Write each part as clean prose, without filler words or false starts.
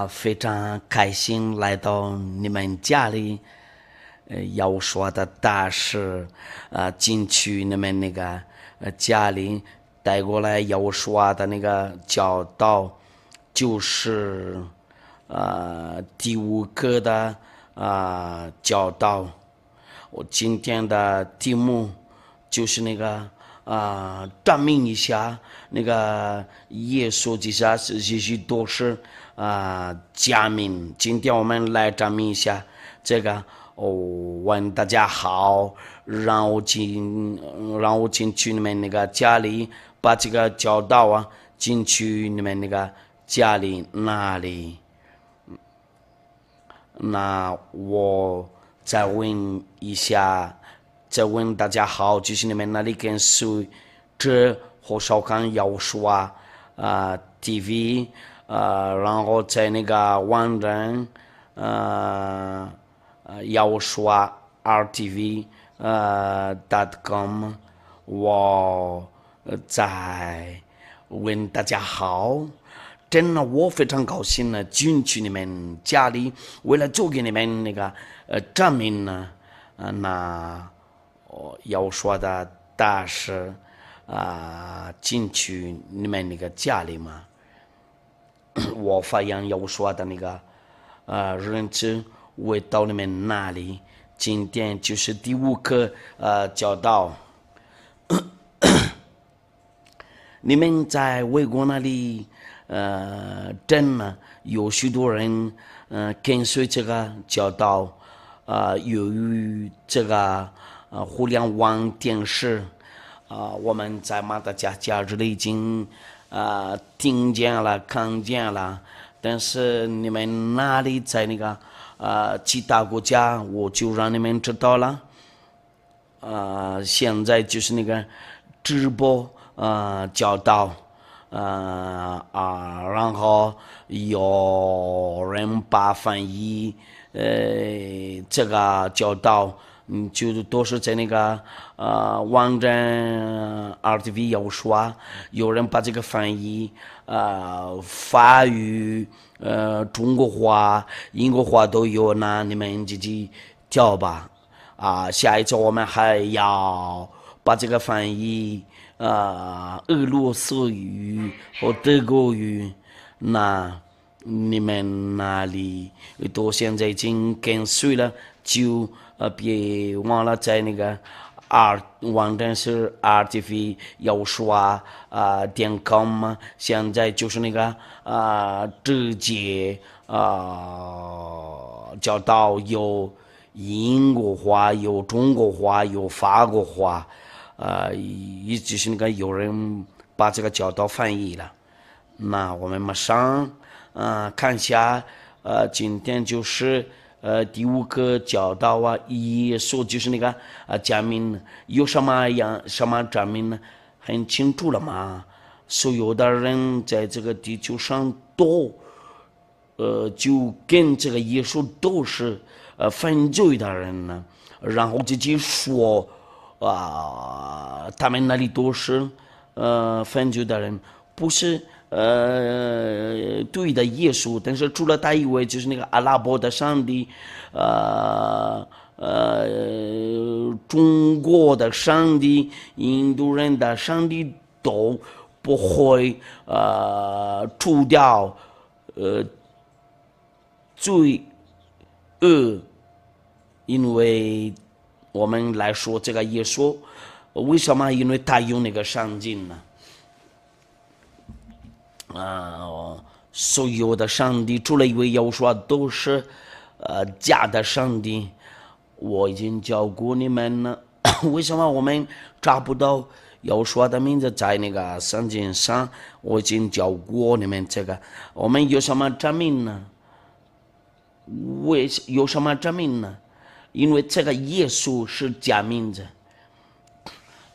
非常开心来到你们家里，要说的大事，进去你们那个家里带过来要说的那个教导，就是第五个的教导。我今天的题目就是那个证明一下那个耶稣这些都是假名。今天我们来证明一下这个。问大家好，让我进去你们那个家里，把这个教导进去你们那个家里那里。那我再问一下，再问大家好，就是你们那里跟随着和收看要说TV，然后在那个网站要说RTV.com，我在问大家好。真的，我非常高兴呢，进去你们家里，为了做给你们那个证明呢，那要说的大事进去你们那个家里嘛，我发现要说的那个人质会到你们那里。今天就是第五个教导。你们在美国那里。真的有许多人跟随这个教导，由于这个互联网电视，我们在马达加斯加已经听见了看见了，但是你们哪里在那个其他国家，我就让你们知道了。现在就是那个直播教导。然后有人把翻译这个教导，就都是在那个网站 RTV 要说，有人把这个翻译法语中国话英国话都有，那你们自己挑吧。下一次我们还要把这个翻译俄罗斯语和德国语，那你们那里都现在已经跟随了，就别忘了在那个网站是 RTV 要说.com， 现在就是那个直接教导有英国话，有中国话，有法国话。一直是那个有人把这个教导翻译了。那我们马上看一下，今天就是第五个教导耶稣就是那个证明有什么证明呢？很清楚了嘛。所有的人在这个地球上都就跟这个耶稣都是犯罪的人呢，然后自己说。他们那里都是犯罪的人，不是对的耶稣，但是除了他以外，就是那个阿拉伯的上帝，中国的上帝，印度人的上帝都不会除掉罪恶，因为。我们来说这个耶稣，为什么？因为他有那个上帝呢？所有的上帝除了一位要说都是假的上帝。我已经教过你们了，为什么我们找不到要说的名字在那个圣经上？我已经教过你们这个，我们有什么证明呢？有什么证明呢？因为这个耶稣是假名字。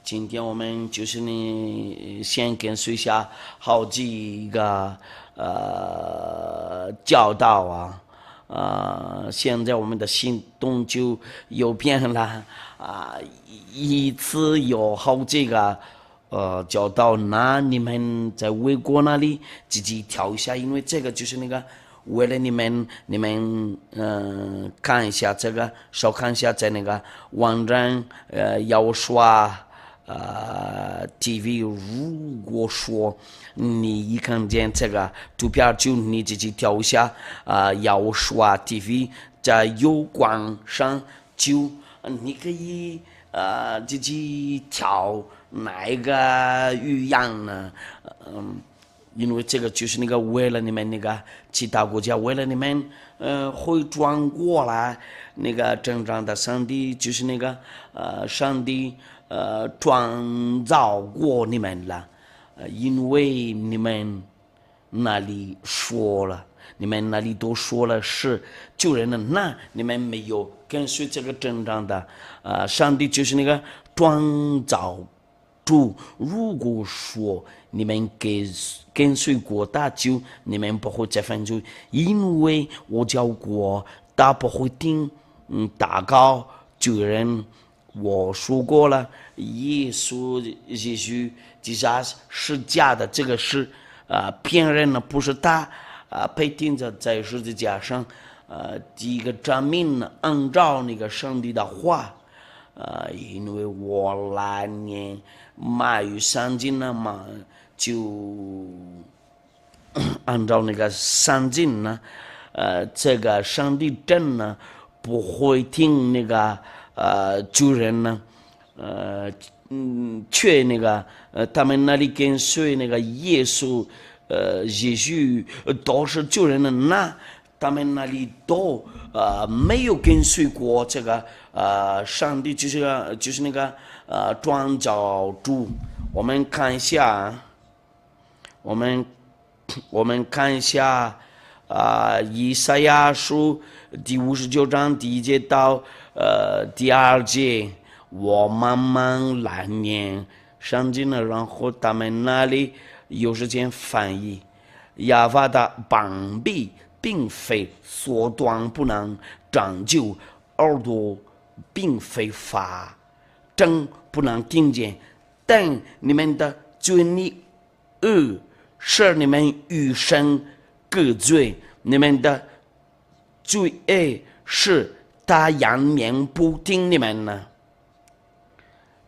今天我们就是先跟随下好几个教导现在我们的行动就有变了一次有好几个教导，那你们在微国那里自己挑一下，因为这个就是那个为了你们看一下这个，少看一下在那个网站要刷TV。如果说你一看见这个图片，就你自己调一下要刷 TV， 在有关上就你可以自己调哪一个语言呢？因为这个就是那个为了你们那个其他国家，为了你们会转过来那个真正的上帝，就是那个上帝创造过你们了，因为你们那里说了，你们那里都说了是救人的，那你们没有跟随这个真正的上帝，就是那个创造主。如果说你们跟随过他，就你们不会这份罪，因为我教过他不会听祷告救人。我说过了，耶稣自杀是假的，这个是骗人的，不是他被钉着在十字架上第一个证明呢，按照那个上帝的话。因为我来年马语圣经呢嘛，就按照那个圣经呢，这个上帝真呢不会听那个主人呢，去那个他们那里跟随那个耶稣，也许都是主人的，那他们那里都没有跟随过这个上帝，就是那个创造主。我们看一下，我们看一下以赛亚书第59章第1节到第2节，我慢慢来念圣经呢，然后他们那里有时间翻译。亚法的膀臂并非缩短不能长久，耳朵并非发睁不能听见，但你们的罪孽使你们与神隔绝，你们的罪恶是他仰面不听你们呢。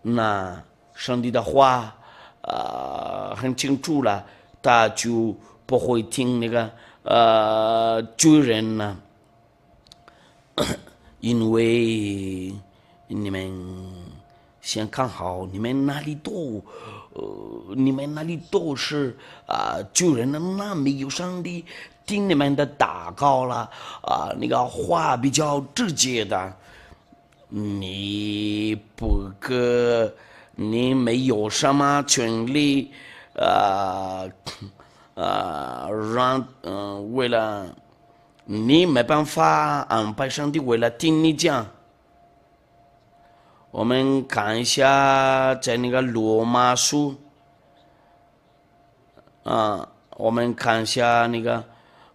那上帝的话很清楚了，他就不会听那个罪人呢，因为你们先看好，你们那里都是罪人的，那没有上帝听你们的祷告了那个话比较直接的，你没有什么权利为了你没办法安排上帝为了听你讲。我们看一下在那个罗马书我们看一下那个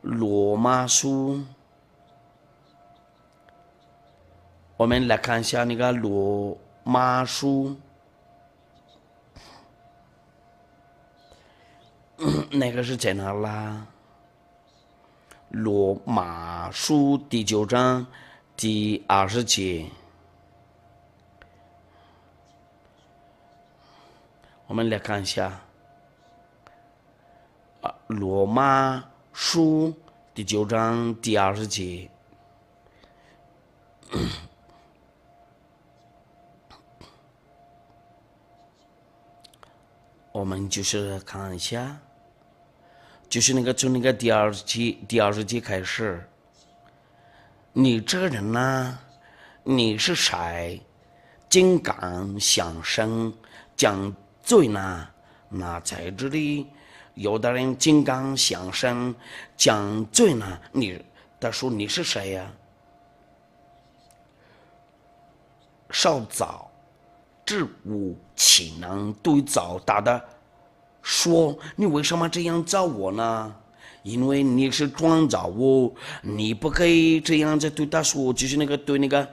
罗马书，我们来看一下那个罗马书那个是在哪啦？罗马书第9章第20节，我们来看一下罗马书第9章第20节。我们就是看一下，就是那个从那个第20节开始，你这个人呢，你是谁？竟敢想生讲罪呢？那在这里，有的人竟敢想生讲罪呢？他说你是谁呀？稍早至吾岂能对早大的说，你为什么这样找我呢？因为你是创造我，你不可以这样子对他说，就是那个对那个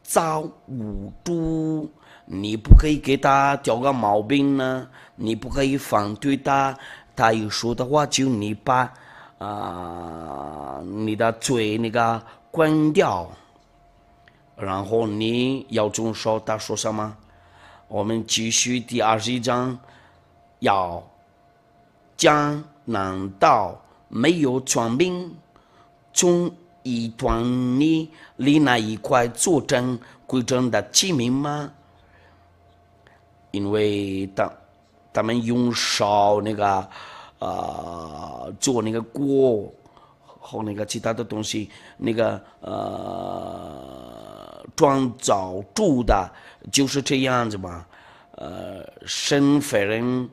造物主，你不可以给他挑个毛病呢，你不可以反对他，他一说的话就你把你的嘴那个关掉，然后你要遵守他说什么。我们继续第21章，要将难道没有传明从一端里那一块做成规整的器皿吗？因为他们用烧那个做那个锅和那个其他的东西，那个创造住的就是这样子嘛。神非人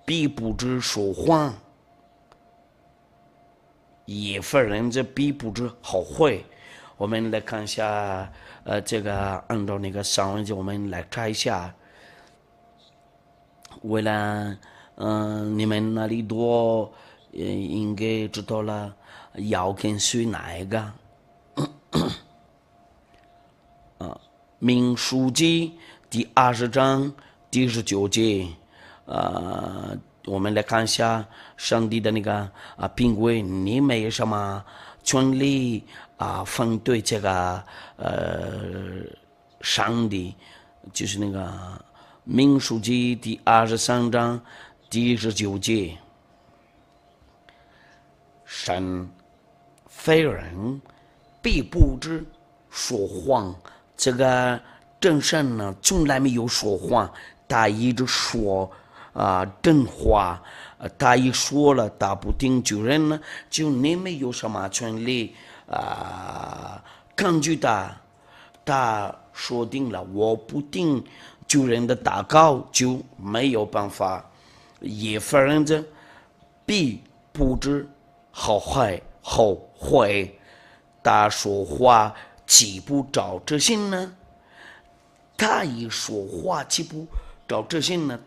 必不知说谎，也非人这必不知后悔。我们来看一下，这个按照那个上文节，我们来查一下。为了，你们那里多，应该知道了，要跟随哪一个？民数记第20章第19节，我们来看一下上帝的那个评为你没什么权利反对这个上帝，就是那个民数记第23章第19节，神非人必不知说谎。这个真神呢，从来没有说谎，他一直说真话。他一说了，他不听救人呢，就你没有什么权利抗拒他。他说定了，我不听救人的祷告，就没有办法。也否认着必不知后悔。他说话岂不照着信呢？他一说话岂不照着信呢？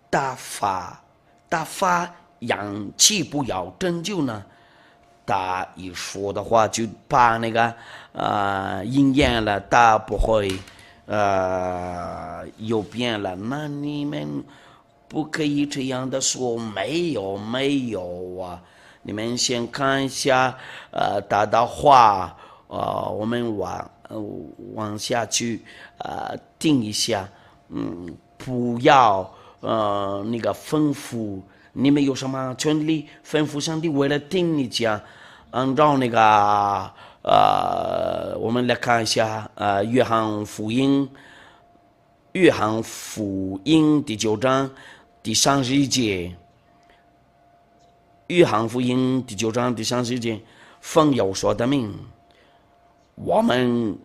他发扬岂不要拯救呢？他一说的话就把那个应验了，他不会又变了。那你们不可以这样的说，没有啊！你们先看一下他的话。我们往下去听一下，不要那个吩咐，你们有什么权利吩咐上帝？为了听你讲，按照那个我们来看一下约翰福音第9章第31节，约翰福音第9章第31节，奉有说的命。我们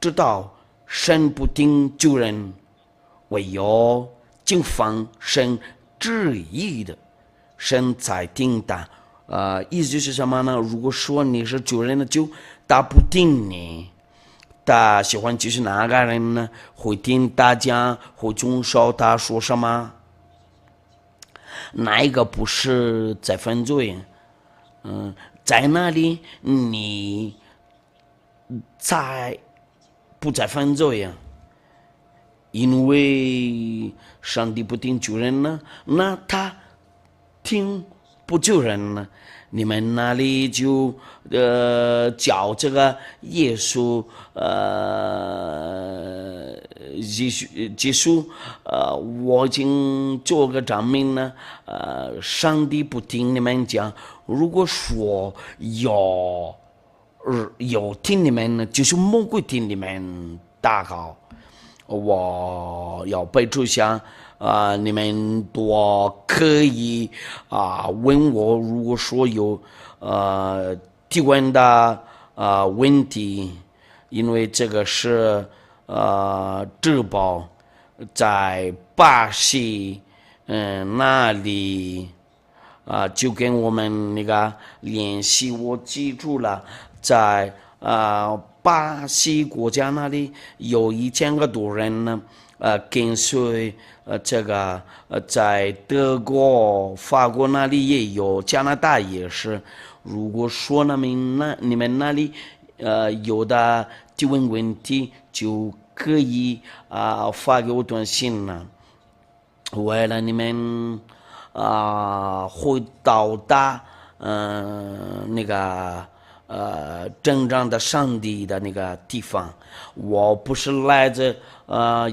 知道神不听救人，唯有谨防神旨意的，神才听他。意思是什么呢？如果说你是救人的，就他不听你，他喜欢就是哪个人呢？会听大家，会遵守他说什么？哪一个不是在犯罪？在哪里你不再犯罪呀？因为上帝不听救人呢，那他听不救人呢？你们那里就叫这个耶稣结束我已经做个证明呢。上帝不听你们讲，如果说有听你们呢，就是魔鬼听你们祷告。我要备注一下你们多可以问我，如果说有提问的问题，因为这个是直播在巴西那里就跟我们那个联系，我记住了，在巴西国家那里有1000个多人呢，跟随这个在德国、法国那里也有，加拿大也是。如果说你们那里有的提问问题，就可以发给我短信了。为了你们会到达那个真正的上帝的那个地方。我不是来自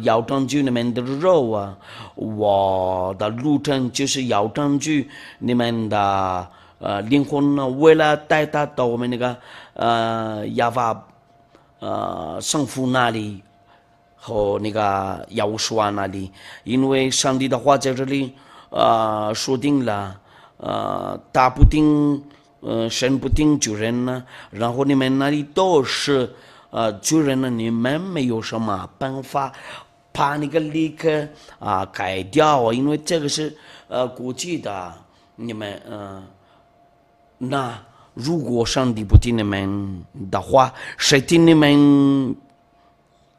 要拯救你们的肉啊，我的路程就是要拯救你们的灵魂呢。为了带他到我们那个亚法圣父那里和那个耶稣啊那里，因为上帝的话在这里说定了，打不定，神不定救人呢，然后你们那里都是救人呢，你们没有什么办法把那个立刻改掉，因为这个是国际的，你们那如果上帝不听你们的话，谁听你们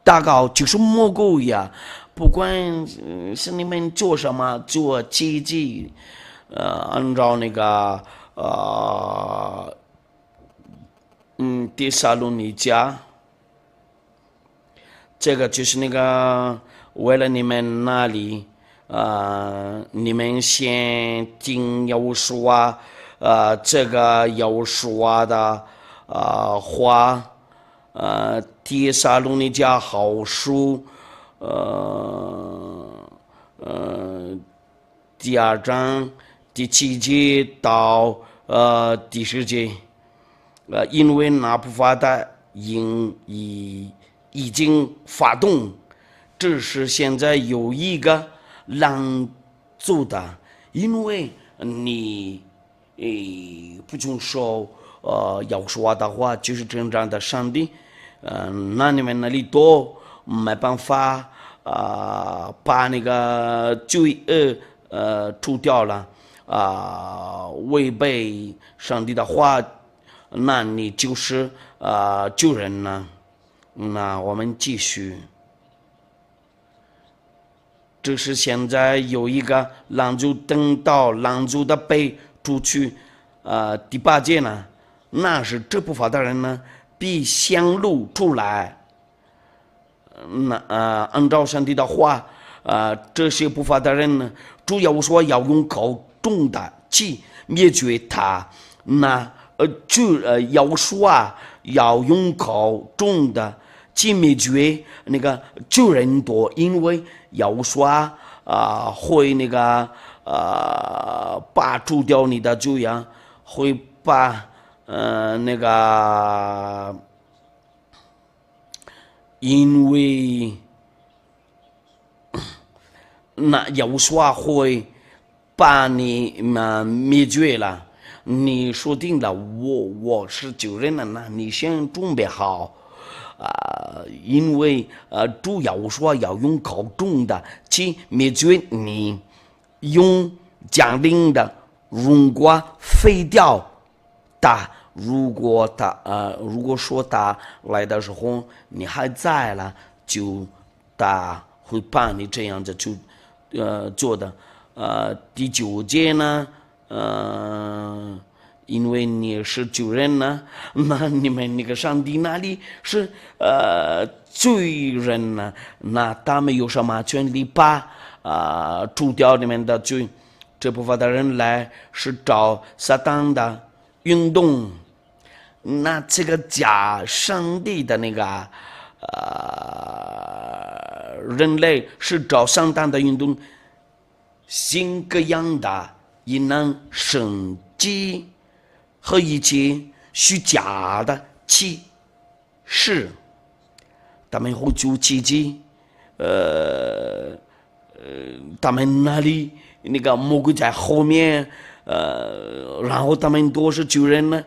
祷告就是魔鬼呀！不管是你们做什么，做奇迹，按照那个帖撒罗尼迦，这个就是那个为了你们那里，你们先听耶稣这个耶稣的话。帖撒罗尼迦后书第2章第7节到第10节，因为那不法的已经发动，只是现在有一个拦阻的，因为你不遵守要说的话，就是真正的上帝。那你们那里都没办法把那个罪恶除掉了违背上帝的话，那你就是救人呢。那我们继续，这是现在有一个拦阻，等到拦阻的被除去第8节呢，那是这不法的人呢必显露出来。那按照上帝的话，这些不法的人呢，主要说要用口中的气灭绝他。那要说要用口中的气灭绝那个救人多，因为要说会那个拔除掉你的罪啊，会把那个，因为那要说会把你灭绝了。你说定了，我是救人了，那你先准备好因为主要说要用口中的去灭绝你，用降临的荣光废掉他。如果说他来的时候你还在了，就他会把你这样子就做的。第9节呢，因为你是救人呢，那你们那个上帝那里是罪人呢，那他们有什么权利把除掉你们的罪？这部分的人来是找撒旦的运动。那这个假上帝的那个人类是找上旦的运动，新各样的异能神迹和一切虚假的启示，他们会做奇迹。他们那里那个魔鬼在后面，然后他们都是救人呢。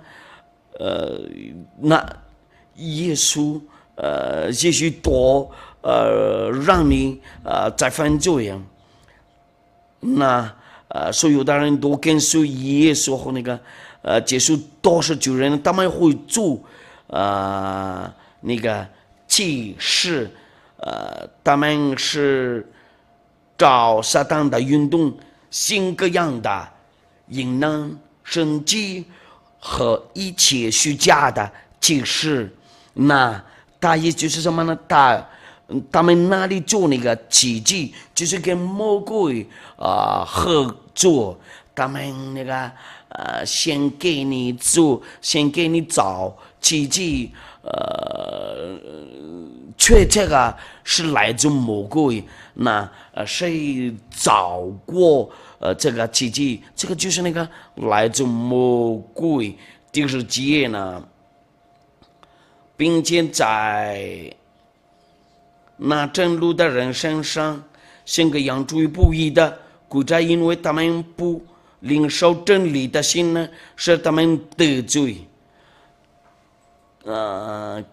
那耶稣也许多让你再犯罪呀。那所有的人都跟随耶稣和那个耶稣都是救人，他们会做那个启示，他们是照撒旦的运动，新各样的异能神迹和一切虚假的启示。那他也就是什么呢？他他们那里做那个奇迹，就是跟魔鬼合作。他们那个先给你做，先给你找奇迹，却这个是来自魔鬼。那谁找过这个奇迹？这个就是那个来自魔鬼。第十节呢，并且在那正路的人身上，像个养猪不义的，故在因为他们不领受真理的心呢，使他们得罪。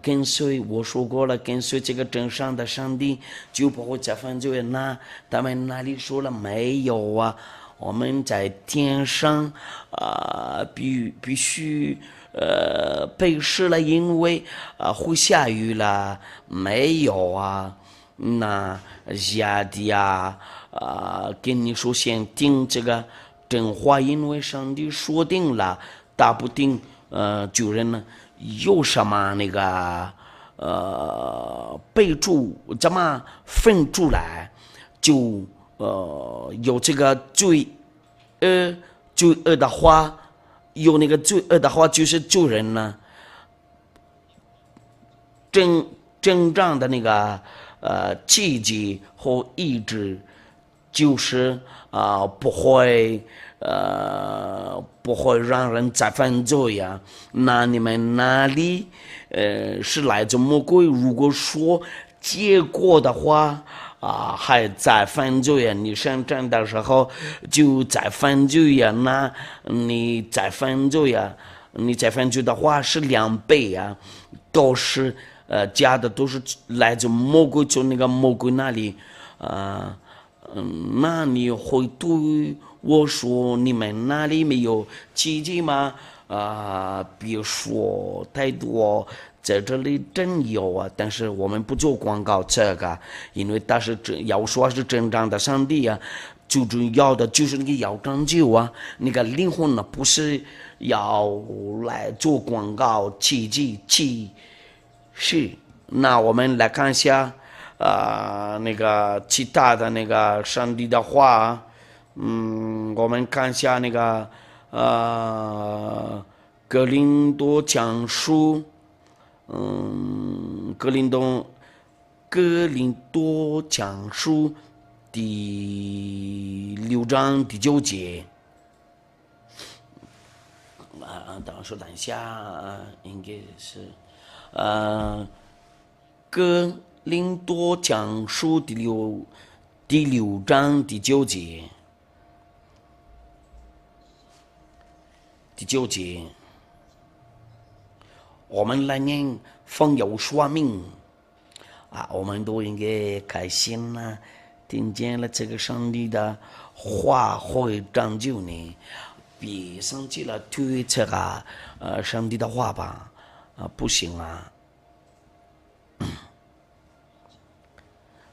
跟随我说过了，跟随这个真上的上帝，就不会再犯罪。那他们那里说了没有啊？我们在天上必须被试了，因为会下雨了，没有啊？那下的跟你说先听这个真话，因为上帝说定了，打不定主人呢有什么那个备注怎么分出来，就有这个罪恶的话，有那个罪恶的话，就是主人呢真正的那个契机和意志，就是不会让人再犯罪呀。那你们哪里是来自魔鬼？如果说结果的话还在犯罪呀，你生长的时候就在犯罪呀，那你在犯罪呀，你在犯罪的话是2倍呀，都是加的都是来自魔鬼，从那个魔鬼那里那你会对我说你们那里没有奇迹吗？别说太多，在这里真有啊，但是我们不做广告这个，因为但是要说是真正的上帝啊，最重要的就是那个要拯救啊，那个灵魂呢不是要来做广告奇迹是。那我们来看一下那个其他的那个上帝的话，我们看一下那个格林多讲书，格林多讲书第6章第9节。等一下，应该是哥林多讲书第6章第9节。第9节，我们来年奉有说明我们都应该开心啊，听见了这个上帝的话会拯救你，别生气了推这个上帝的话吧，不行啊。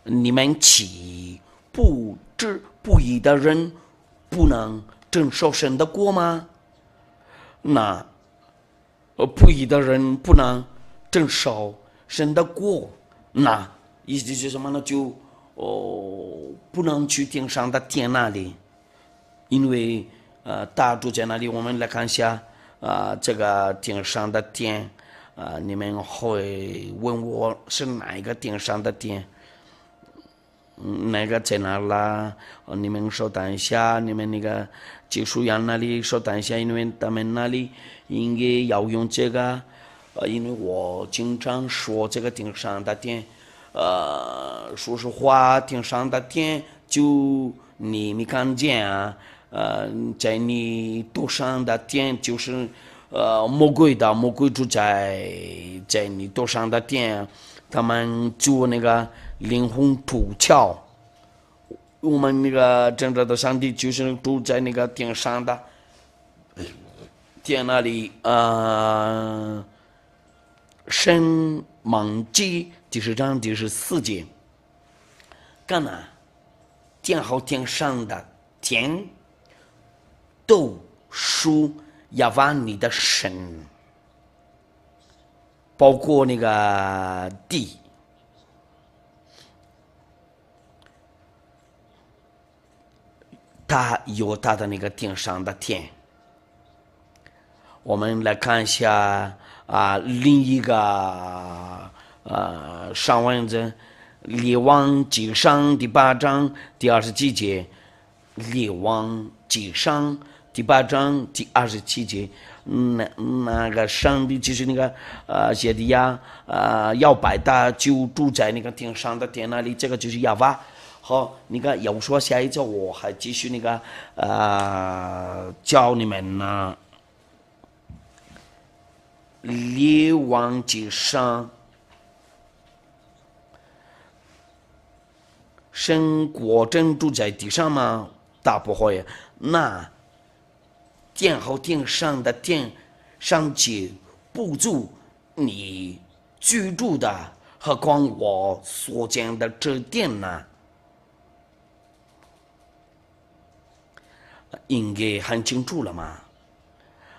你们岂不知不义的人不能承受神的国吗？那不义的人不能承受神的国，那意思是什么呢？就不能去天上的天那里，因为大住在那里。我们来看一下这个天上的天你们会问我是哪一个天上的天？那个在哪啦？你们稍等一下，你们那个技术员那里稍等一下，因为他们那里应该要用这个，因为我经常说这个天上的天，说实话，天上的天就你没看见啊，在你头上的天就是魔鬼住在你头上的天，他们做那个灵魂出窍，我们那个真正的上帝就是住在那个天上的天那里。申命记第10章第14节，干嘛？天和天上的天都属亚瓦你的神，包括那个地。他有他的那个顶上的天。我们来看一下另一个上文的列王纪上第8章第27节，列王纪上第8章第27节，那个上帝就是那个写的要拜他就住在那个顶上的天那里，这个就是亚巴。好，那个有说下一周我还继续那个教你们呢。列王纪上，神果真住在地上吗？大不会。那天和天上的天尚且不足你居住的，何况我所见的这殿呢？应该很清楚了嘛。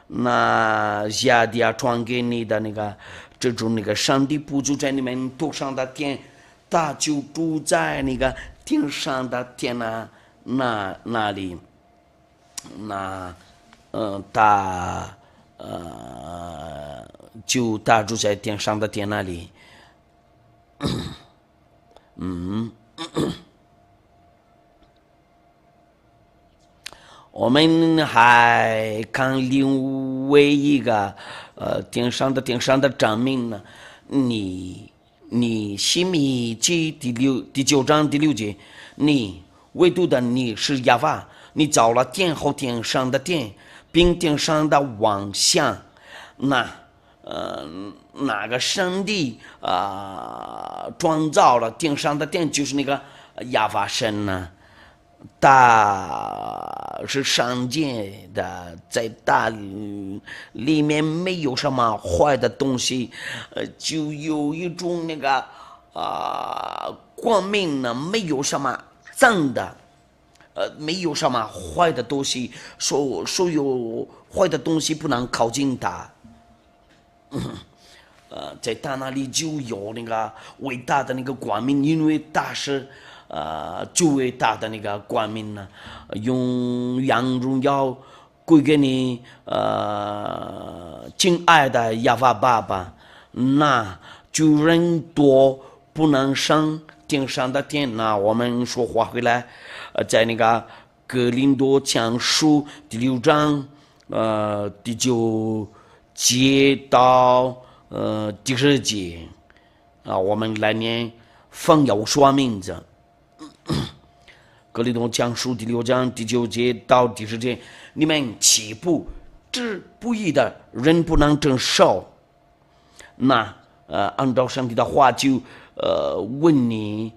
那亚迪亚传给你的那个这种那个上帝不住在你们头上的天，他就住在那个天上的天那里。那他就他住在天上的天那里。我们还看另外一个天上的证明呢。你西米记第9章第6节，你唯独的你是亚法，你造了天和天上的天，并天上的万象。那个上帝创造了天上的天，就是那个亚法神呢。他是上界的，在大里面没有什么坏的东西，就有一种那个光明呢，没有什么脏的，没有什么坏的东西，所有坏的东西不能靠近他。在他那里就有那个伟大的那个光明，因为他是最伟大的那个光明呢，用荣耀归给你亲爱的亚法爸爸。那就人多不能上天上的天。那我们说话回来，在那个哥林多前书第6章第9节到第10节我们来念奉耶和华名字。哥林多前书第6章第9节到第10节，你们岂不知不义的人不能承受？那按照上帝的话就问你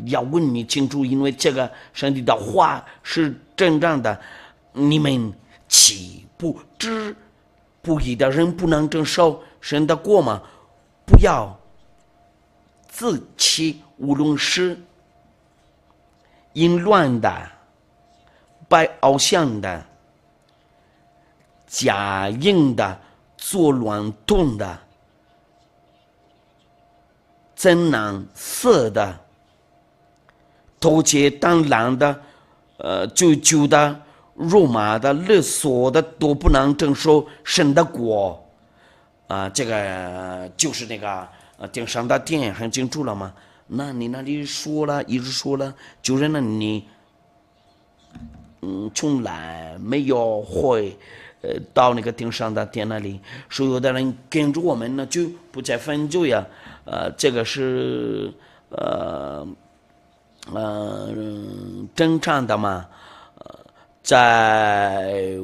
要问你清楚，因为这个上帝的话是真正的。你们岂不知不义的人不能承受神的国吗？不要自欺，无论是淫乱的、拜偶像的、假淫的、作乱动的、争男色的、偷窃当狼的、醉酒的、辱骂的、勒索的，都不能承受神的国。这个就是那个顶上的天，很清楚了吗？那你那里说了，一直说了，就是那你从来没有会到那个顶上的天那里。所有的人跟着我们呢，就不再分罪呀。这个是正常的嘛。在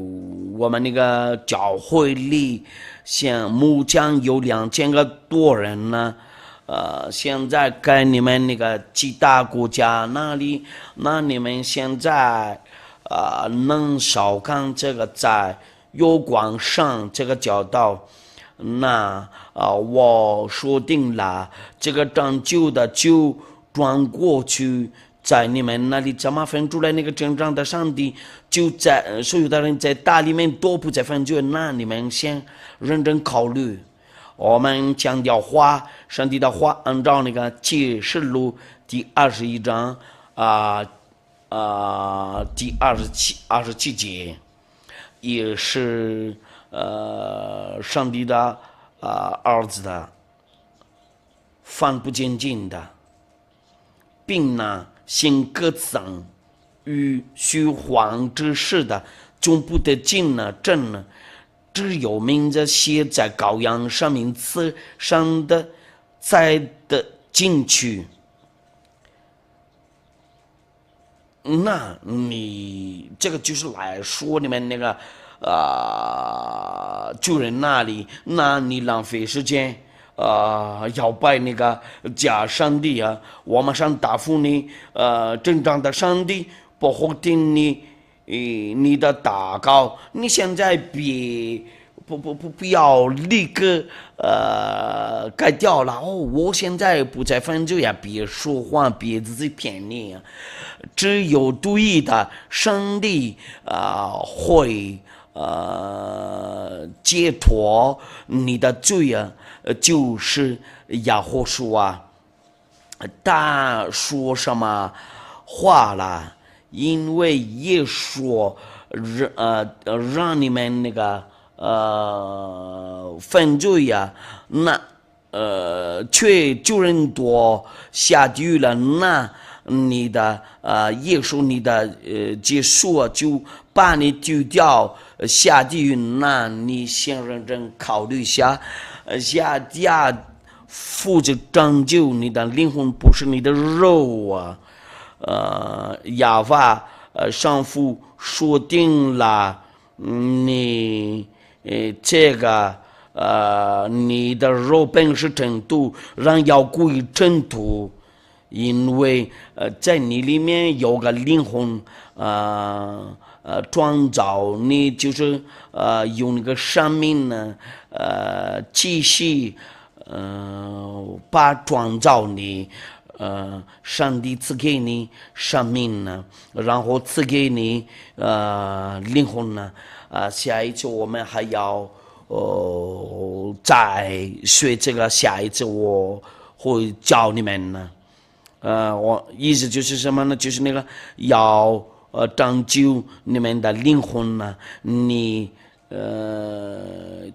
我们那个教会里，像目前有2000个多人呢。现在在你们那个其他国家那里，那你们现在能少看这个在月光上这个教导。那我说定了，这个拯救的就转过去，在你们那里怎么分出来那个真正的上帝？就在所有的人在大里面都不再分罪，那你们先认真考虑。我们强调话，上帝的话，按照那个启示录第21章第27节，也是上帝的儿子的，犯不坚定的，并呢行各种与虚幻之事的，终不得进呢正呢，只有名字写在羔羊生命册上的才得进去。那你这个就是来说你们那个主人那里，那你浪费时间要拜那个假上帝啊，我马上答复你，真正的上帝不会听你的祷告，你现在不要立刻改掉了我现在不再犯罪呀，别说谎，别自己骗你啊。只有对义的上帝会解脱你的罪啊，就是雅各书啊，他说什么话了？因为耶稣让你们那个犯罪呀，那却救人多下地狱了，那你的耶稣你的结束就把你丢掉下地狱，那你先认真考虑一下，下地负责拯救你的灵魂，不是你的肉啊。亚法上父说定了，你这个你的肉本是尘土，让要归尘土，因为在你里面有个灵魂创造你，就是用那个生命呢继续把创造你。上帝赐给你生命呢，然后赐给你灵魂呢。下一次我们还要再学这个，下一次我会教你们呢。我意思就是什么呢？就是那个要拯救你们的灵魂呢。你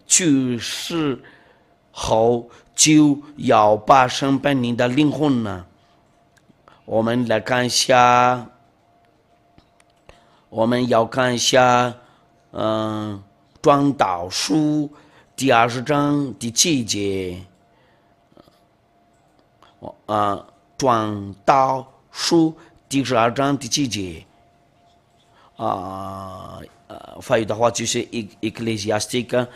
去世后就要把审判你的灵魂呢。我们来看一下，我们要看一下，传道书第20章第7节，传道书第12章第7节，法语的话就是 ecclesiastic，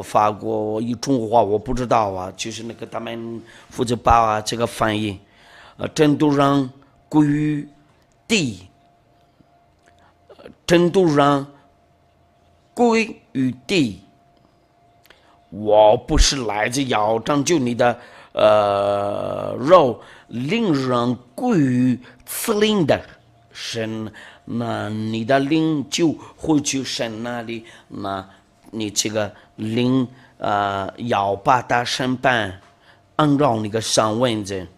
法国与中国话我不知道啊，就是那个他们负责把这个翻译。真都让归于地，真都让归于地。我不是来自要拯救你的肉，令人归于赐灵的神，那你的灵就会去神那里，那你这个灵要把它审判，按照那个上文字。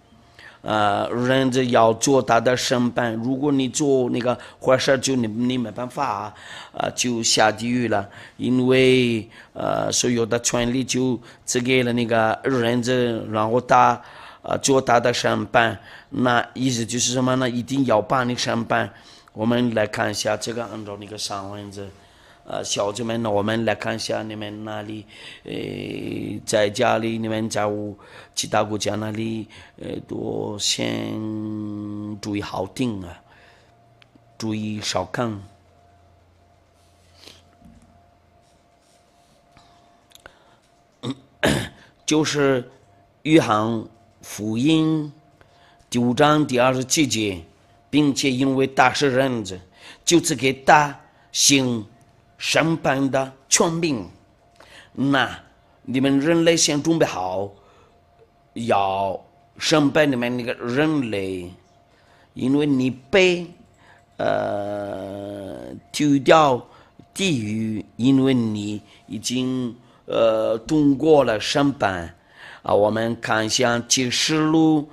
人家要做他的审判，如果你做那个坏事，就你没办法就下地狱了，因为所有的权利就赐给了那个人家，然后他做他的审判，那意思就是什么呢？一定要把你审判。我们来看一下这个，按照那个上文字。小子们，我们来看一下你们那里，在家里，你们在其他国家那里，都先注意好听啊，注意少看。就是约翰福音第5章第27节，并且因为他是人子，就是给他行审判的权柄，那你们人类先准备好，要审判你们那个人类，因为你被丢掉地狱，因为你已经通过了审判我们看一下启示录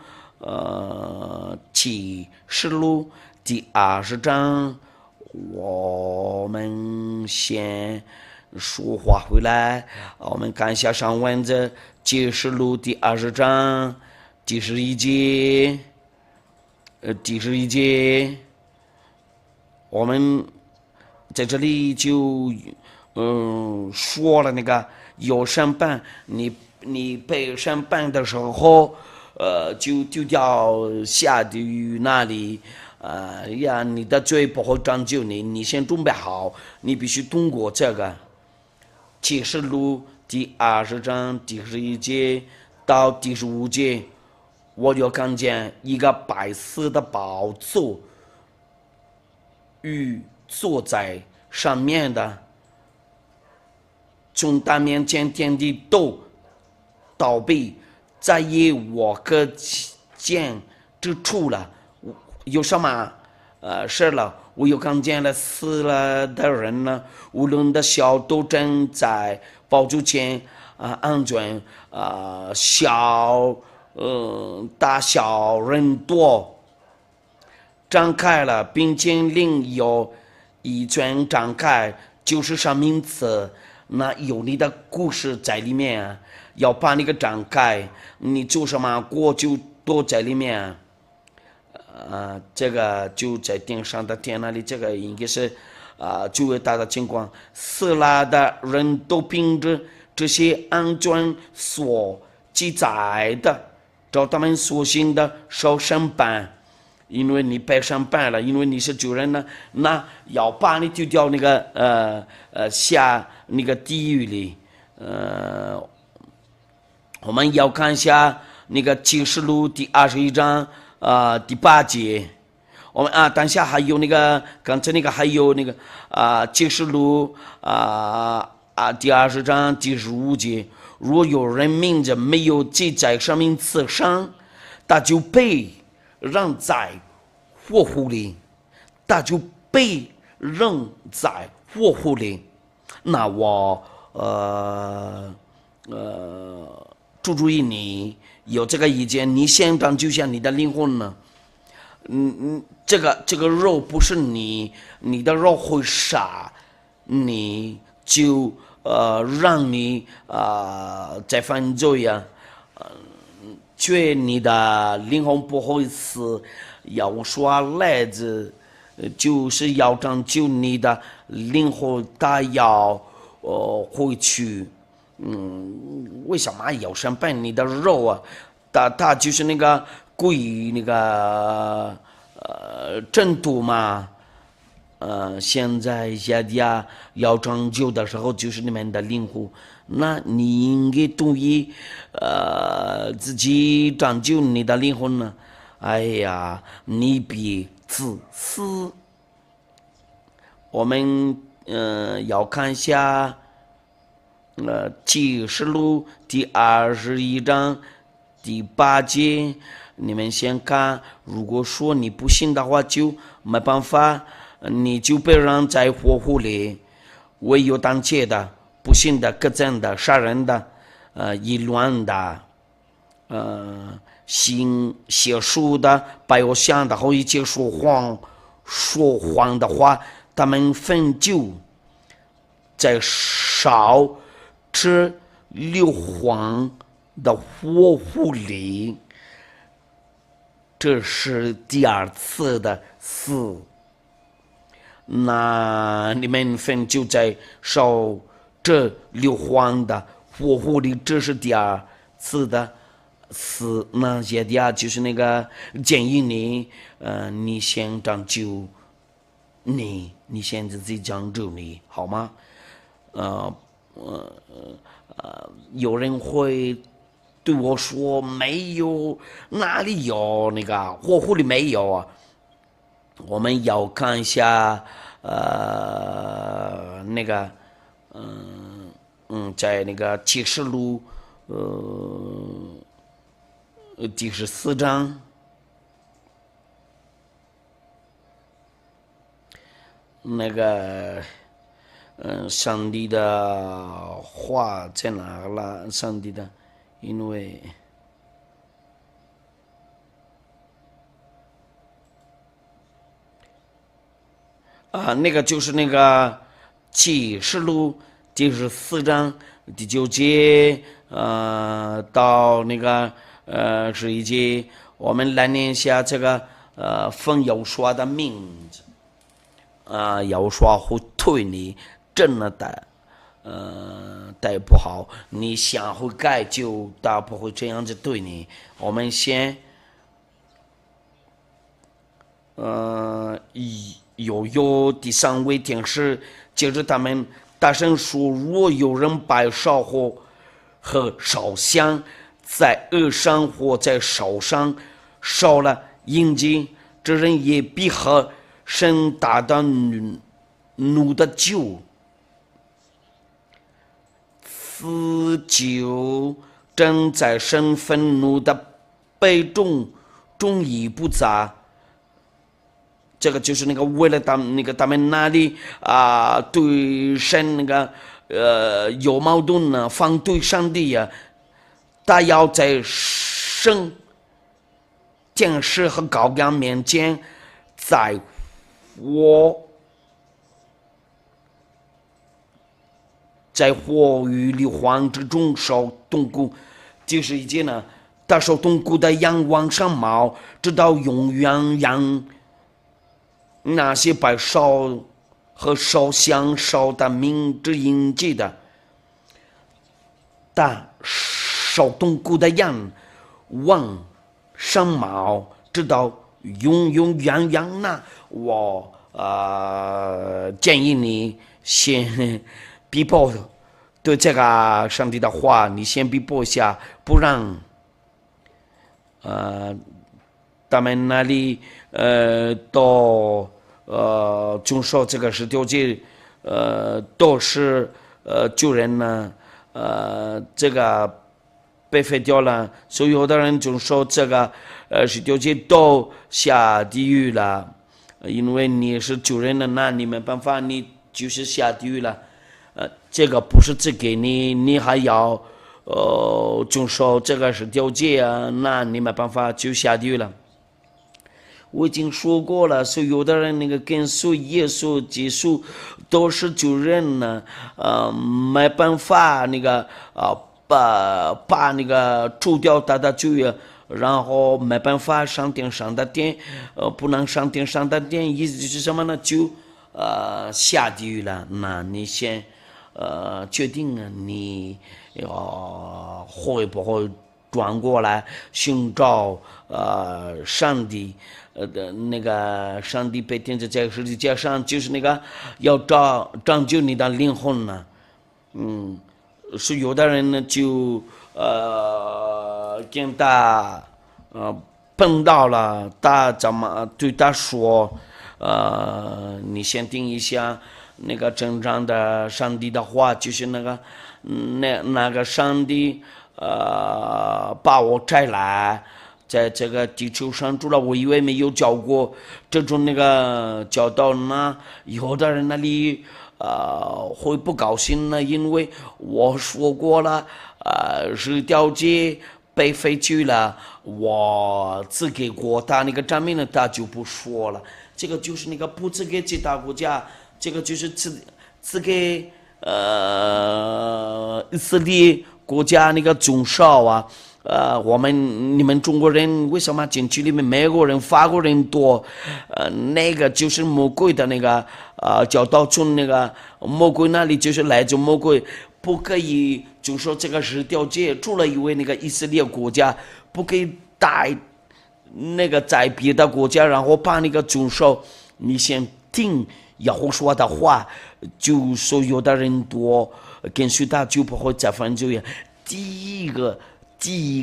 启示录第20章，我们先说话回来，我们看一下上文的启示录第20章第11节，第11节，我们在这里就说了那个有审判，你被审判的时候，就丢掉下地狱那里。你的罪不会拯救你，你先准备好，你必须通过这个启示录第20章第11节到第15节，我就看见一个白色的宝座，与坐在上面的，从他面前天地都倒闭，再也无可见之处了。有什么事了？我又看见了死了的人呢，无论的小都正在宝座前安全大小人多，张开了，并且另有一卷张开，就是生命册，那有你的故事在里面，要把那个张开，你做什么过就都在里面。这个就在电上的电那里，这个应该是最伟大的情况。死了的人都凭着这些案卷所记载的，照他们所行的受审判。因为你被审判了，因为你是罪人呢，那要把你丢掉那个下那个地狱里。我们要看一下那个启示录第21章。第8节，我们等下还有那个刚才那个还有那个启示录第20章第15节，若有人名字没有记在生命册上，他就被扔在火湖里，火湖里。那我注意你。有这个意见，你先拯救下你的灵魂呢？这个肉不是你的肉会杀，你就让你在犯罪呀，却你的灵魂不会死。要说来自，就是要拯救你的灵魂，他要回去。为什么要审判你的肉啊？他就是那个故意那个争夺嘛。现在下地要拯救的时候，就是你们的灵魂。那你应该同意自己拯救你的灵魂呢？哎呀，你别自私。我们要看一下。启示录第21章第8节，你们先看。如果说你不信的话，就没办法，你就被扔在火湖里。唯有胆怯的、不信的、割赠的、杀人的、淫乱的、行邪术的、拜偶像的，和一切说谎的话，他们分就在烧这硫磺的火湖里。这是第2次的死。那你们分就在烧这硫磺的火湖里，这是第2次的死。那些就是那个建议你，你先拯救你先自己拯救你，好吗？有人会对我说没有，哪里有那个火湖里没有啊？我们要看一下那个在那个启示录第14章。那个上帝的话在哪了？上帝的，因为那个就是那个启示录第14章第9节，到那个11节，我们来念一下这个奉耶和华的名字，耶和华会对你真的带不好，你想会改就他不会这样子对你。我们先有第3位天使，接着他们大声说：若有人摆烧火和烧香，在额上或在手上烧了印记，这人也必和神大的怒的酒。此酒正在神愤怒的杯中，终已不杂。这个就是那个为了他们那里对神那个有矛盾呢，反对上帝呀，他要在神、天使和羔羊面前，在火与硫磺之中烧冬菇，就是一件呢，他烧冬菇的羊往上冒，直到永远让那些摆烧和烧香烧的明之印记的，但烧冬菇的羊往上冒，直到永远那我建议你先逼迫对这个上帝的话，你先逼迫一下，不然他们那里都遵守这个10诫，都是救人呢，这个被废掉了，所以有的人遵守这个10诫都下地狱了，因为你是救人的，那你没办法，你就是下地狱了。这个不是只给你，你还要遵守这个10诫啊，那你没办法就下地狱了。我已经说过了，所以有的人那个跟随耶稣基督都是救人呢，没办法那个把那个除掉他的罪，然后没办法上天上的殿，不能上天上的殿，意思就是什么呢？就下地狱了。那你先决定你会不会转过来寻找上帝。那个上帝被钉在这个十字架上，就是那个要拯救你的灵魂呢。是有的人呢就跟他碰到了，他怎么对他说？你先听一下那个真正的上帝的话，就是那个上帝把我摘来。在这个地球上住了，我以为没有教过这种那个教导呢，有的人那里会不高兴呢，因为我说过了10诫被废去了，我只给过他那个证明了，他就不说了。这个就是那个不只给其他国家，这个就是只给以色列国家那个宗少啊。你们中国人为什么进去里面美国人、法国人多？那个就是魔鬼的那个教导，从那个魔鬼那里就是来自魔鬼，不可以就说这个10诫，除了因为那个以色列国家不可以带那个在别的国家，然后把那个遵守。你先听耶和华的话，就所有的人多跟随他，就不会再犯罪。第一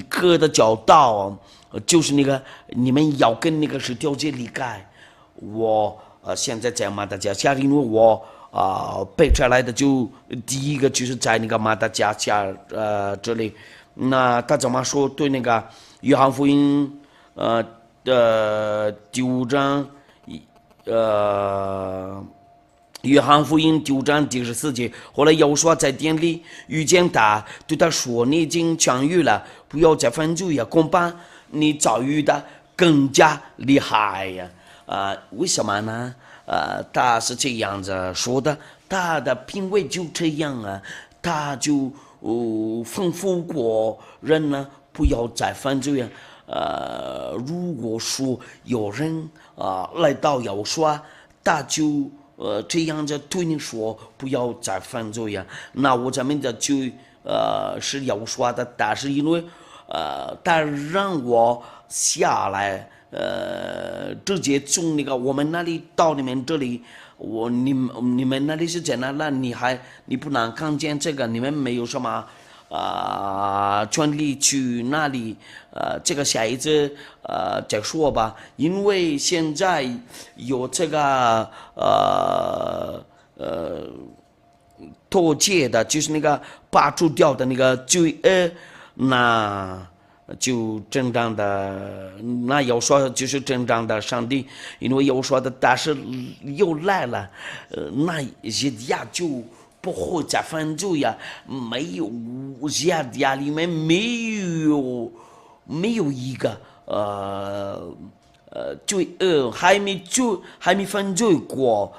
个的教导就是那个你们要跟那个10诫离开。我现在在马达加斯加，因为我背出来的就第一个就是在那个马达加斯加这里。那他怎么说？对那个约翰福音的第5章约翰福音第5章第14节，后来耶和华在殿里遇见他，对他说：“你已经痊愈了，不要再犯罪呀，恐怕你遭遇的更加厉害呀。”为什么呢？他是这样子说的，他的品味就这样啊，他就吩咐过人呢，不要再犯罪啊。如果说有人来到要说，他就这样子对你说不要再犯罪呀、那我咱们的就是要说的，但是因为他让我下来，直接从那个我们那里到你们这里，你们那里是在哪？那你不能看见这个，你们没有什么权利去那里，这个下一次再说吧，因为现在有这个脱节的，就是那个拔除掉的那个罪恶，那就正常的，那要说就是正常的上帝，因为要说的，但是又来了，那些家就不会再犯罪呀，没有家里面没有一个罪恶还没犯罪过。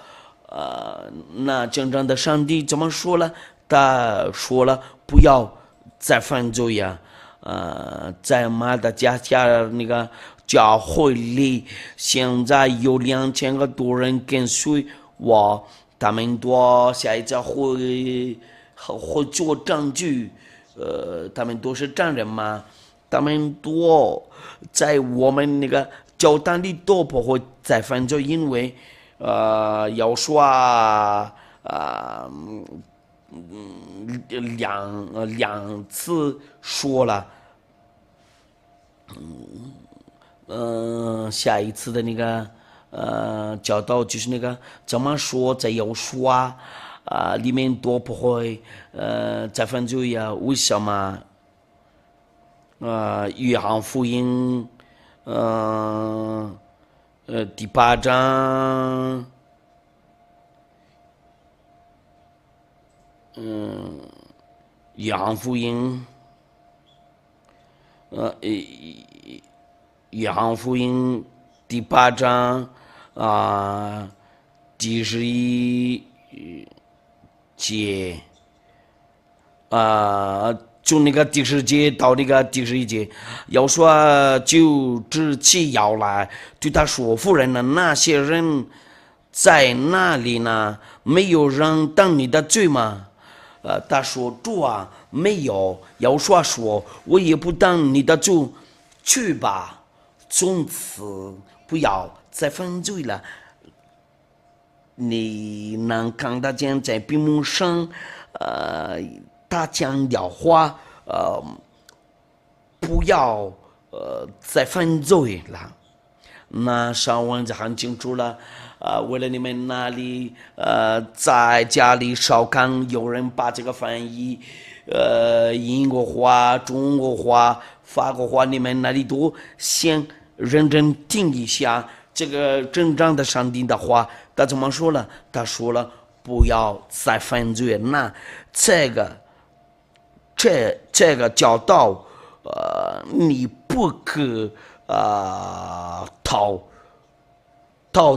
那真正的上帝怎么说了？他说了，不要再犯罪呀！在马达加斯加那个教会里，现在有2000个多人跟随我，他们都下一次会做证据，他们都是证人嘛，他们都在我们那个教堂里都不会再犯罪，因为。要说两次说了，下一次的那个教导就是那个怎么说再要说里面都不会再犯罪呀？为什么？约翰福音，第8章，约翰福音，约翰福音第8章第11节就那个第10节到那个第11节，要说就直起腰来对他说：“夫人呢？那些人在那里呢？没有人当你的罪吗？”他说：“主啊，没有。”要说我也不当你的罪，去吧，从此不要再犯罪了。你能看得见在屏幕上，他讲的话，不要再犯罪了。那上文就很清楚了，为了你们那里在家里烧炕，有人把这个翻译，英国话、中国话、法国话，你们那里都先认真听一下这个真正的上帝的话。他怎么说了？他说了，不要再犯罪。那这个教导，你不可讨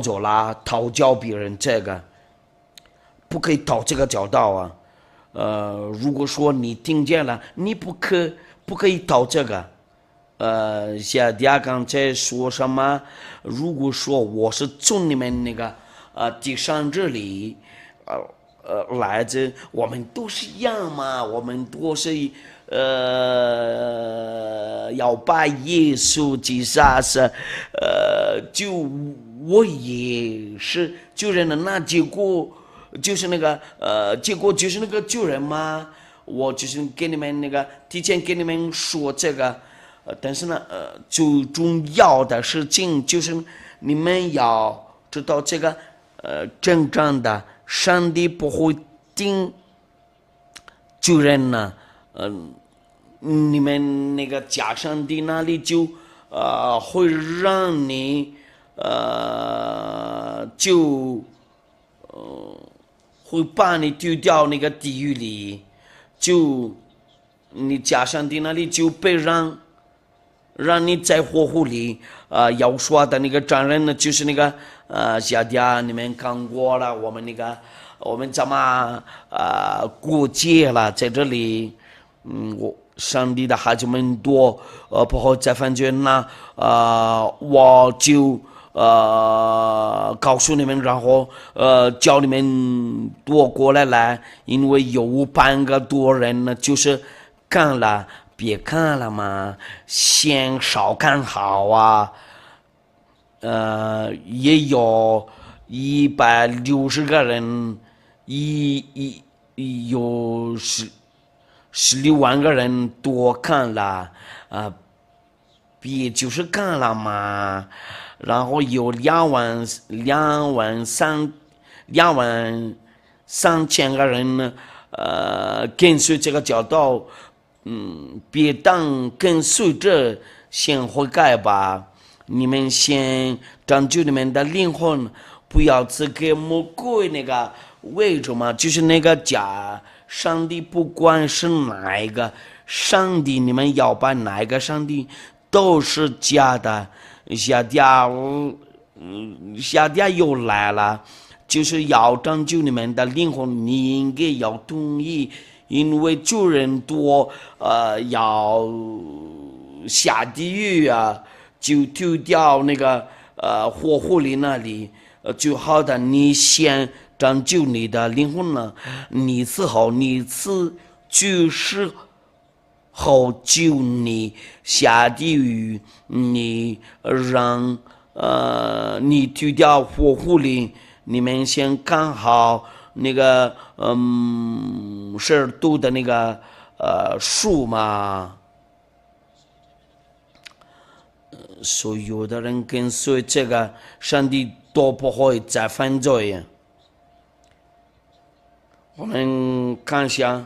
走了，讨教别人，这个不可以讨这个教导啊。如果说你听见了，你不可以讨这个。像第二刚才说什么？如果说我是从你们那个地上这里来自，我们都是一样嘛，我们都是要把耶稣击杀是就我也是救人的，那结果就是那个结果就是那个救人吗？我就是给你们那个提前给你们说这个，但是呢最重要的事情就是你们要知道这个真正的上帝不会定救人呢，你们那个假上帝那里就会让你就会把你丢掉那个地狱里，就你假上帝那里就被让你在火湖里要说的那个证人呢，就是那个夏天你们刚过了，我们怎么过节了？在这里，上帝的孩子们多，不好再犯罪了，我就告诉你们，然后叫你们多过来，因为有半个多人呢，就是看了别看了嘛，先少看好啊，也有160个人，有16万个人多看了，别就是看了嘛。然后有2万3千个人呢，跟随这个教导，别当跟随着先悔改吧。你们先拯救你们的灵魂，不要只给魔鬼那个为什么？就是那个假上帝，不管是哪一个上帝，你们要把哪一个上帝都是假的。夏天又来了，就是要拯救你们的灵魂，你应该要同意，因为救人多，要下地狱啊，就丢掉那个火狐狸那里，最好的你先拯救你的灵魂呢，你之后就是后救你下地狱，你让你丢掉火狐狸，你们先看好那个12度的那个树嘛。所以有的人跟随这个上帝都不会再犯罪。我们看一下，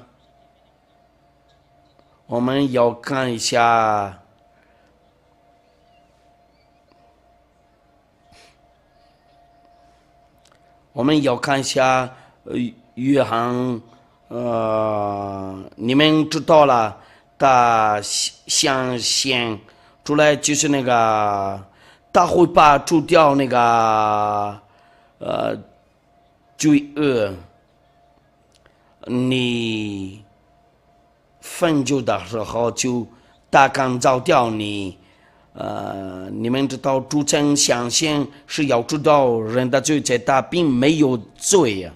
我们要看一下约翰，你们知道了，他想先出来就是那个，他会把除掉那个罪恶，你分酒的时候就大干糟掉你。你们知道主曾相信是要知道人的罪，在他并没有罪呀，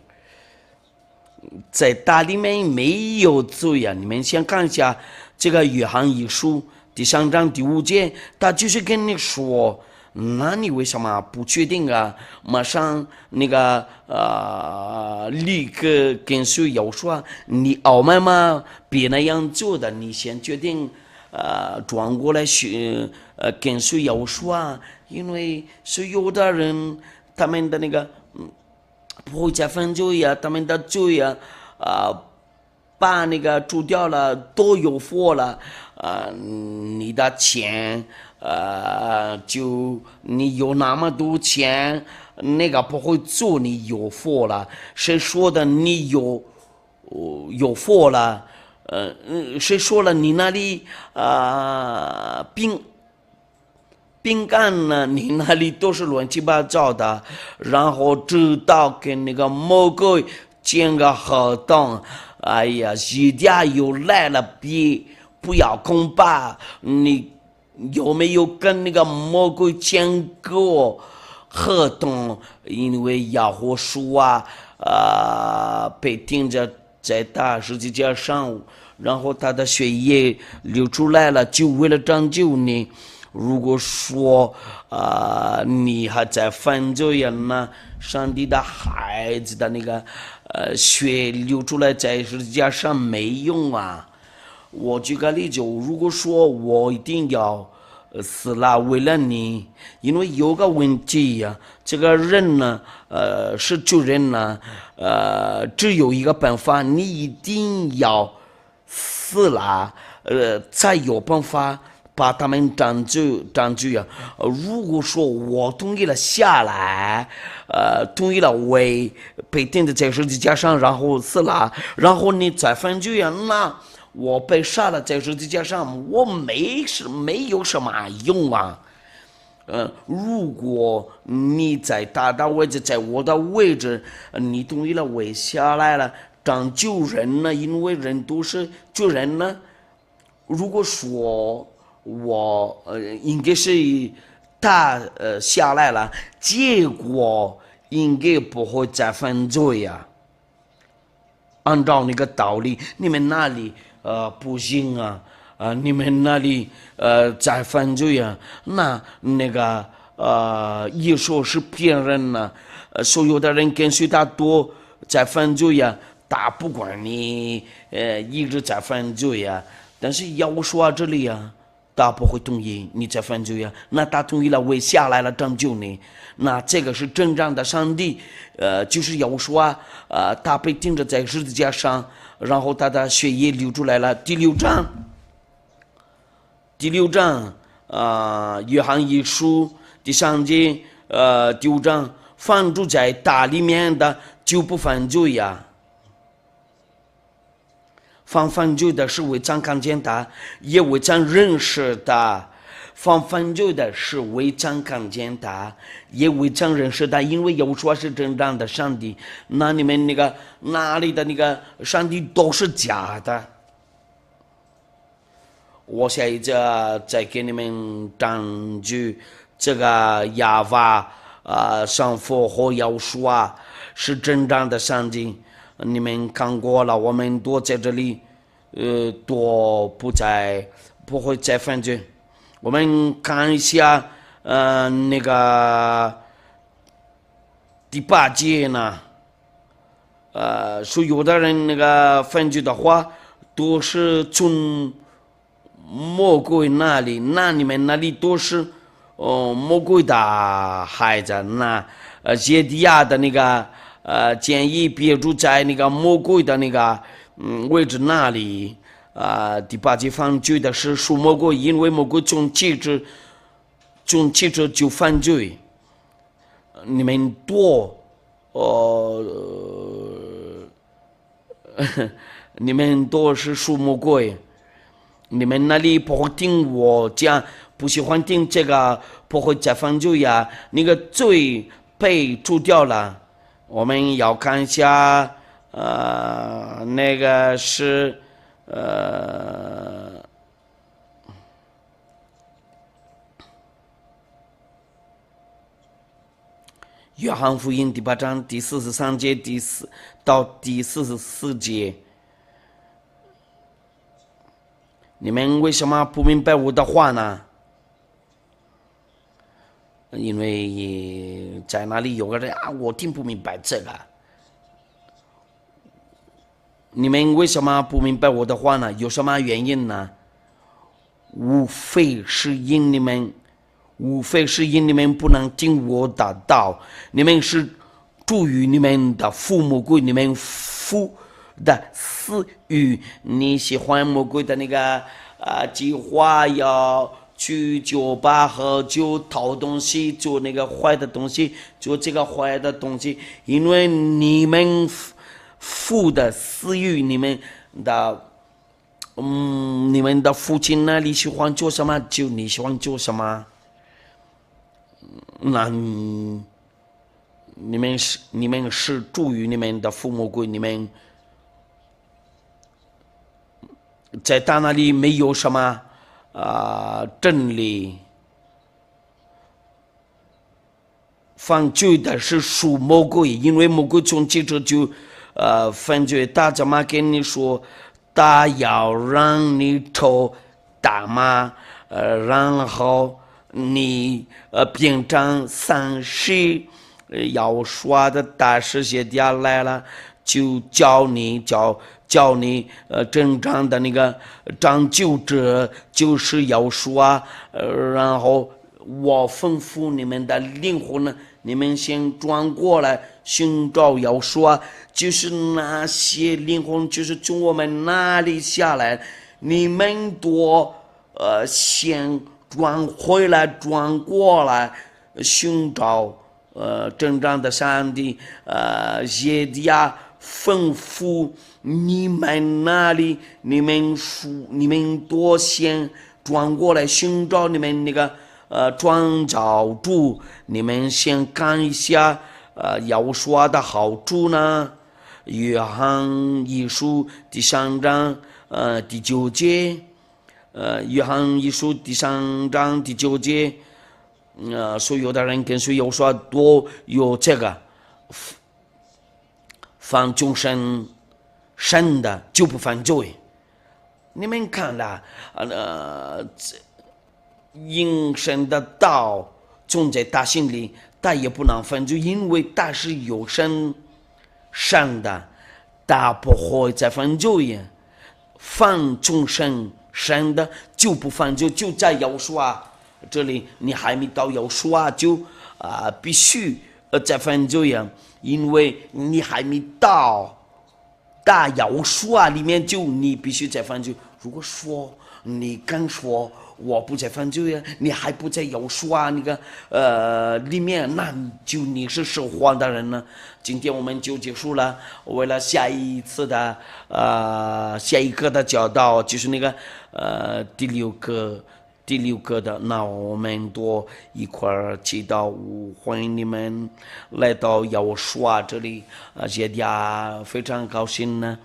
在他里面没有罪呀。你们先看一下这个约翰一书第3章第5节，他就是跟你说，那你为什么不确定啊？马上那个立刻跟随耶稣，你傲慢吗？别那样做的，你先决定转过来跟随耶稣啊，因为是有的人他们的那个不会再犯罪呀，他们的罪呀把那个除掉了，都有祸了，你的钱就你有那么多钱，那个不会做你有祸了，谁说的你有祸了？谁说了你那里饼干呢？你那里都是乱七八糟的，然后直到跟那个魔鬼签个合同。哎呀，一家又来了，不要恐怕。你有没有跟那个魔鬼签过合同？因为亚火书被钉着在大十字架上，然后他的血液流出来了，就为了拯救你。如果说你还在犯罪呀，那上帝的孩子的那个血流出来在十字架上没用啊。我举个例子，如果说我一定要死了，为了你，因为有个问题呀，这个人呢，是救人呢，只有一个办法，你一定要死了，才有办法把他们占据啊。如果说我同意了下来，同意了为被钉在十字架上，然后死了，然后你再犯罪啊，那我被杀了在十字架上，我没有什么用啊。如果你在他的位置，在我的位置，你同意了，我下来了，当救人呢？因为人都是救人呢。如果说我应该是他下来了，结果应该不会再犯罪呀。按照那个道理，你们那里不行啊？你们那里在犯罪啊？那个一说是骗人呢、所有的人跟随他多在犯罪呀、他不管你一直在犯罪呀、但是要我说这里呀、他不会同意你在犯罪呀、那他同意了，我下来了拯救你，那这个是真正的上帝，就是要说他被钉着在十字架上，然后他的血液流出来了。第六章约翰一书第3节第5章，凡住在大里面的就不犯罪呀。凡犯罪的是未曾看见他，也未曾认识他。凡犯罪的是未曾看见他，也未曾认识他，因为有说是真正的上帝，那你们那个哪里的那个上帝都是假的。我下一次再给你们讲句这个亚法上佛和要说是真正的上帝。你们看过了，我们都在这里，都不会再犯罪。我们看一下，那个第8节呢，说有的人那个犯罪的话，都是从魔鬼那里，那你们那里都是魔鬼的孩子，那耶底亚的那个建议别住在那个魔鬼的那个位置那里。第8节犯罪的是属魔鬼，因为魔鬼从起初就犯罪。你们多你们都是属魔鬼，你们那里不会听我讲，不喜欢听这个，不会再犯罪呀。那个罪被除掉了。我们要看一下，那个是约翰福音第8章第43节到第44节。你们为什么不明白我的话呢？因为在那里有个人我听不明白这个。你们为什么不明白我的话呢？有什么原因呢？无非是因你们不能听我的道。你们是出于你们的父魔鬼，你们父的私欲，你喜欢魔鬼的那个计划，要去酒吧喝酒偷东西，做那个坏的东西，做这个坏的东西，因为你们父的私欲，你们的父亲那里喜欢做什么，就你喜欢做什么。那你们是出于你们的父母鬼，你们在他那里没有什么真理。犯罪的是属魔鬼，因为魔鬼从起初就犯罪。他怎么跟你说？他要让你抽大麻，然后你变成30，要说的大师姐弟来了，就教你真正的那个拯救者，就是要说，然后我吩咐你们的灵魂呢，你们先转过来寻找要说，就是那些灵魂，就是从我们那里下来，你们多先转过来寻找真正的上帝。耶利亚吩咐你们那里，你们多先转过来寻找你们那个创造主，你们先看一下要说的好处呢。约翰一书第3章第9节，约翰一书第3章第9节，所有的人跟随耶稣都有这个放众生神的就不犯罪。你们看了因神的道种在他心里，他也不能犯罪，因为他是有神的，他不会再犯罪。放众生神的就不犯罪，就在耶稣这里，你还没到耶稣就必须再犯罪，因为你还没到大耶稣里面，就你必须再犯罪。如果说你敢说我不再犯罪你还不在耶稣那个里面，那就你是说谎的人呢。今天我们就结束了，为了下一个的教导，就是那个第六个的，那我们多一块儿祈祷，欢迎你们来到耶稣这里，姐姐非常高兴呢，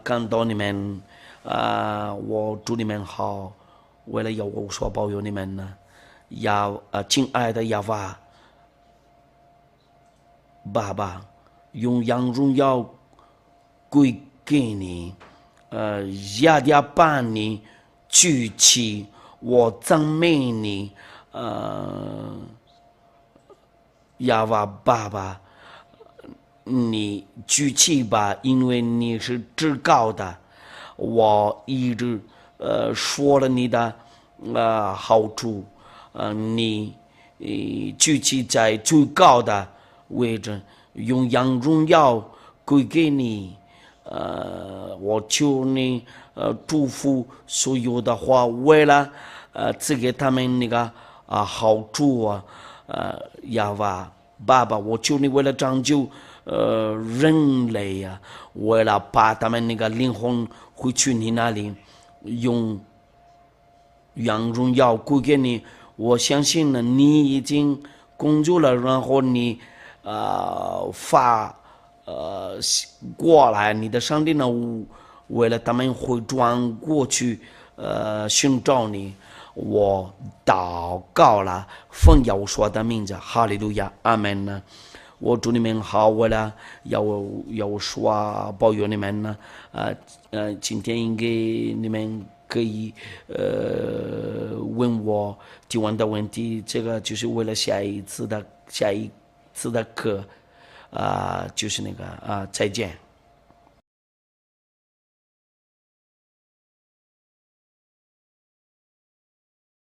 看到你们，我祝你们好，为了耶稣保佑你们呢，亲爱的亚娃爸爸，用荣耀归给你，亚爹把你举起，我赞美你，亚娃爸爸，你举起吧，因为你是至高的。我一直说了你的好处，你举起在最高的位置，用荣耀归给你。我求你祝福所有的话，为了赐给他们那个好处亚娃爸爸，我求你为了拯救人类为了把他们那个灵魂回去你那里，用荣耀归给你。我相信呢，你已经工作了，然后你过来，你的上帝呢，为了他们会转过去寻找你，我祷告了，奉耶稣的名字，哈利路亚，阿门呢。我祝你们好，为了耶稣保佑你们呢，今天应该你们可以问我提问的问题，这个就是为了下一次的课就是那个再见。